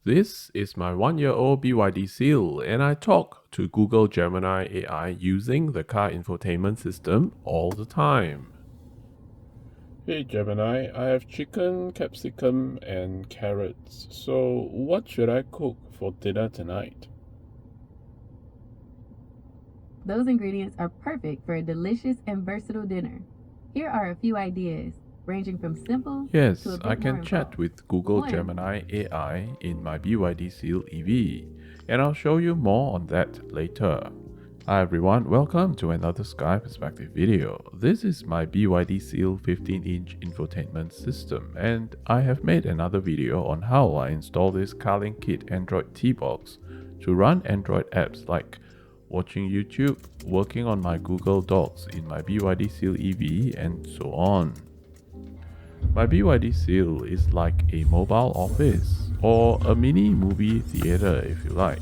This is my 1-year-old BYD Seal, and I talk to Google Gemini AI using the car infotainment system all the time. Hey Gemini, I have chicken, capsicum, and carrots. So, what should I cook for dinner tonight? Those ingredients are perfect for a delicious and versatile dinner. Here are a few ideas, ranging from simple to a Yes, bit I more can chat involved. with Google 1. Gemini AI in my BYD Seal EV, and I'll show you more on that later. Hi everyone, welcome to another Sky Perspective video. This is my BYD Seal 15-inch infotainment system, and I have made another video on how I install this Carlinkit Android TBox to run Android apps like watching YouTube, working on my Google Docs in my BYD Seal EV, and so on. My BYD Seal is like a mobile office, or a mini movie theater if you like.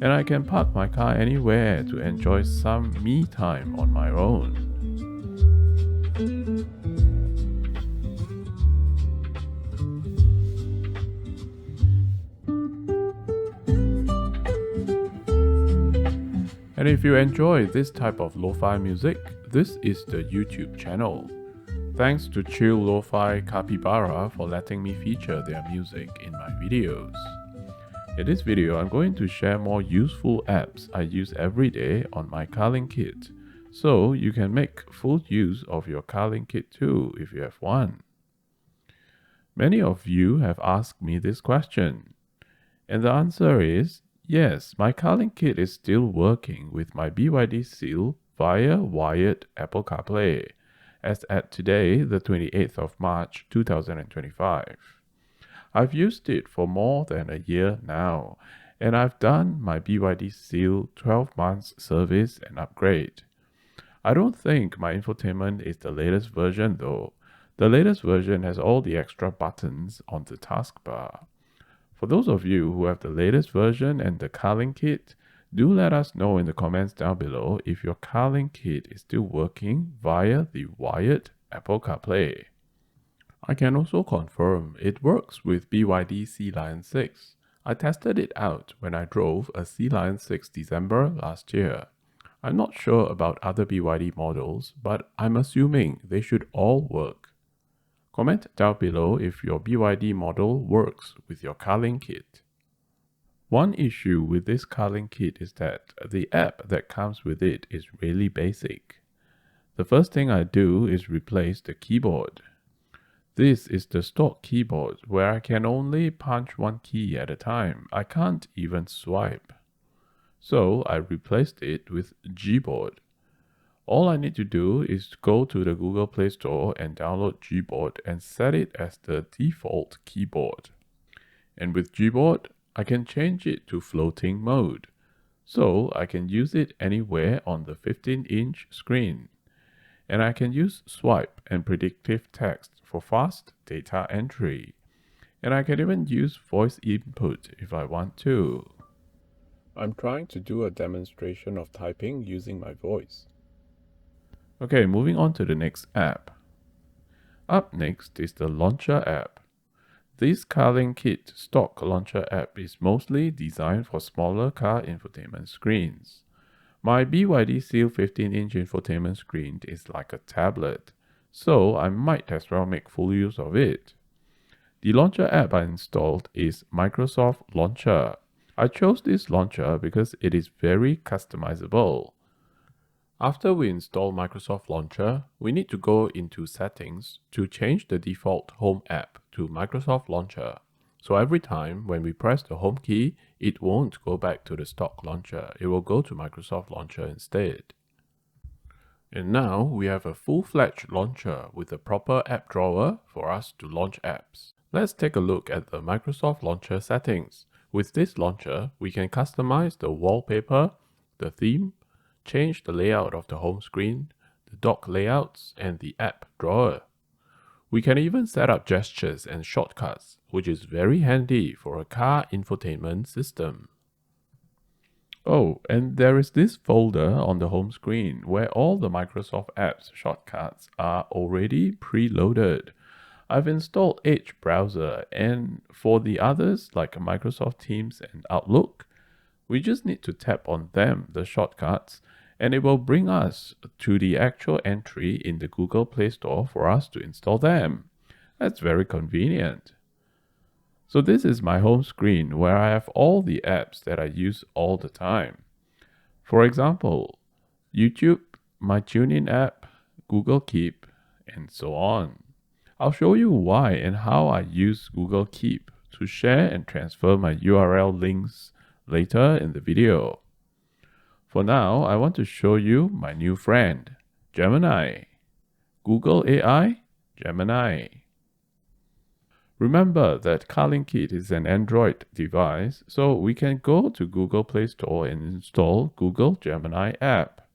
And I can park my car anywhere to enjoy some me time on my own. And if you enjoy this type of lo-fi music, this is the YouTube channel. Thanks to Chill Lo-Fi Capybara for letting me feature their music in my videos. In this video, I'm going to share more useful apps I use every day on my Carlinkit, so you can make full use of your Carlinkit too if you have one. Many of you have asked me this question, and the answer is yes, my Carlinkit is still working with my BYD Seal via wired Apple CarPlay, as at today, the 28th of March 2025. I've used it for more than a year now, and I've done my BYD Seal 12 months service and upgrade. I don't think my infotainment is the latest version though. The latest version has all the extra buttons on the taskbar. For those of you who have the latest version and the Carlinkit, do let us know in the comments down below if your Carlinkit is still working via the wired Apple CarPlay. I can also confirm it works with BYD Sea Lion 6. I tested it out when I drove a Sea Lion 6 December last year. I'm not sure about other BYD models, but I'm assuming they should all work. Comment down below if your BYD model works with your Carlinkit. One issue with this Carlinkit is that the app that comes with it is really basic. The first thing I do is replace the keyboard. This is the stock keyboard where I can only punch one key at a time. I can't even swipe. So I replaced it with Gboard. All I need to do is go to the Google Play Store and download Gboard and set it as the default keyboard. And with Gboard, I can change it to floating mode. So I can use it anywhere on the 15-inch screen. And I can use swipe and predictive text for fast data entry. And I can even use voice input if I want to. I'm trying to do a demonstration of typing using my voice. Okay, moving on to the next app. Up next is the Launcher app. This Carlinkit stock Launcher app is mostly designed for smaller car infotainment screens. My BYD Seal 15-inch infotainment screen is like a tablet, so I might as well make full use of it. The Launcher app I installed is Microsoft Launcher. I chose this launcher because it is very customizable. After we install Microsoft Launcher, we need to go into Settings to change the default Home app to Microsoft Launcher. So every time when we press the Home key, it won't go back to the stock launcher. It will go to Microsoft Launcher instead. And now we have a full-fledged launcher with a proper app drawer for us to launch apps. Let's take a look at the Microsoft Launcher settings. With this launcher, we can customize the wallpaper, the theme, change the layout of the home screen, the dock layouts, and the app drawer. We can even set up gestures and shortcuts, which is very handy for a car infotainment system. Oh, and there is this folder on the home screen where all the Microsoft apps shortcuts are already preloaded. I've installed Edge browser, and for the others like Microsoft Teams and Outlook, we just need to tap on them, the shortcuts, and it will bring us to the actual entry in the Google Play Store for us to install them. That's very convenient. So this is my home screen where I have all the apps that I use all the time. For example, YouTube, my TuneIn app, Google Keep, and so on. I'll show you why and how I use Google Keep to share and transfer my URL links later in the video. For now, I want to show you my new friend, Gemini. Google AI, Gemini. Remember that Carlinkit is an Android device, so we can go to Google Play Store and install Google Gemini app.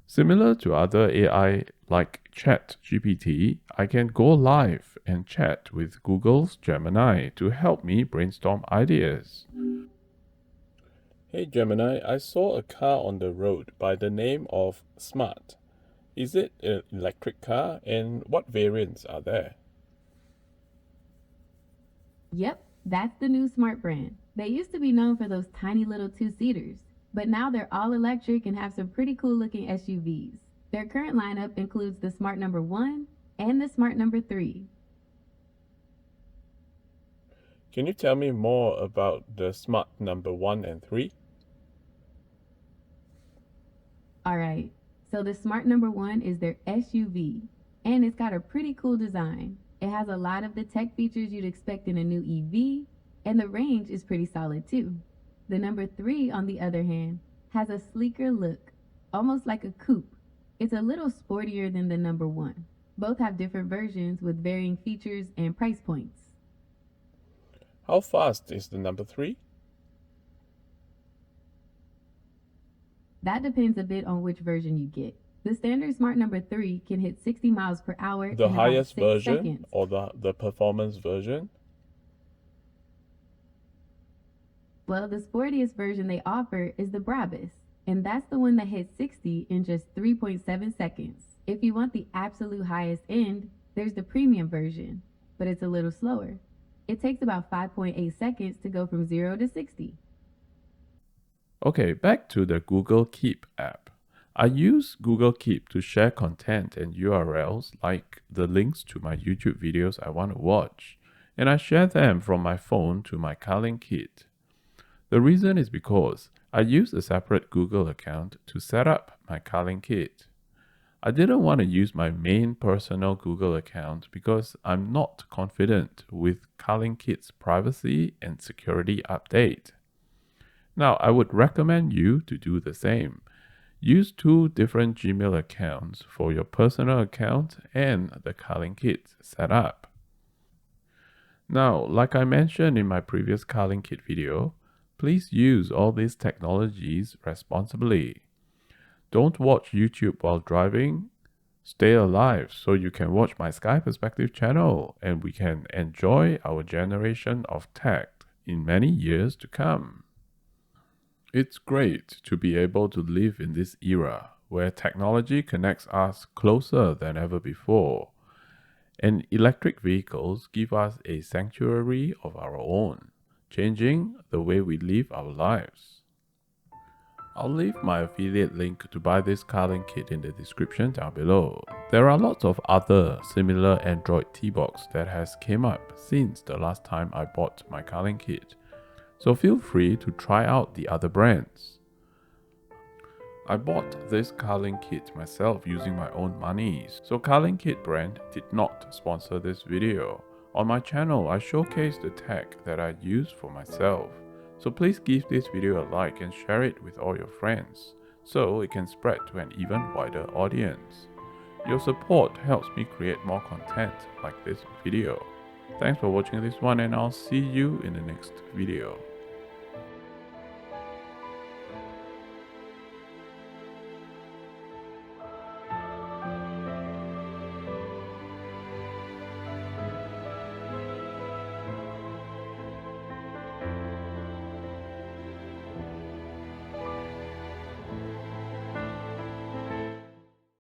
Similar to other AI like ChatGPT, I can go live and chat with Google's Gemini to help me brainstorm ideas. Hey Gemini, I saw a car on the road by the name of Smart. Is it an electric car, and what variants are there? Yep, that's the new Smart brand. They used to be known for those tiny little two-seaters, but now they're all electric and have some pretty cool looking SUVs. Their current lineup includes the Smart number 1 and the Smart number 3. Can you tell me more about the Smart number 1 and 3? Alright, so the Smart number 1 is their SUV, and it's got a pretty cool design. It has a lot of the tech features you'd expect in a new EV, and the range is pretty solid too. The number 3, on the other hand, has a sleeker look, almost like a coupe. It's a little sportier than the number 1. Both have different versions with varying features and price points. How fast is the number 3? That depends a bit on which version you get. The standard Smart number 3 can hit 60 miles per hour The in highest about 6 version seconds. or the performance version? Well, the sportiest version they offer is the Brabus, and that's the one that hits 60 in just 3.7 seconds. If you want the absolute highest end, there's the premium version, but it's a little slower. It takes about 5.8 seconds to go from 0 to 60. Okay, back to the Google Keep app. I use Google Keep to share content and URLs like the links to my YouTube videos I want to watch, and I share them from my phone to my Carlinkit. The reason is because I use a separate Google account to set up my Carlinkit. I didn't want to use my main personal Google account because I'm not confident with Carlinkit's privacy and security update. Now, I would recommend you to do the same. Use 2 different Gmail accounts for your personal account and the Carlinkit setup. Now, like I mentioned in my previous Carlinkit video, please use all these technologies responsibly. Don't watch YouTube while driving. Stay alive so you can watch my Sky Perspective channel and we can enjoy our generation of tech in many years to come. It's great to be able to live in this era where technology connects us closer than ever before, and electric vehicles give us a sanctuary of our own, changing the way we live our lives. I'll leave my affiliate link to buy this Carlinkit in the description down below. There are lots of other similar Android TBox that has came up since the last time I bought my Carlinkit, so feel free to try out the other brands. I bought this Carlinkit myself using my own money, so Carlinkit brand did not sponsor this video. On my channel, I showcase the tech that I use for myself, so please give this video a like and share it with all your friends, so it can spread to an even wider audience. Your support helps me create more content like this video. Thanks for watching this one, and I'll see you in the next video.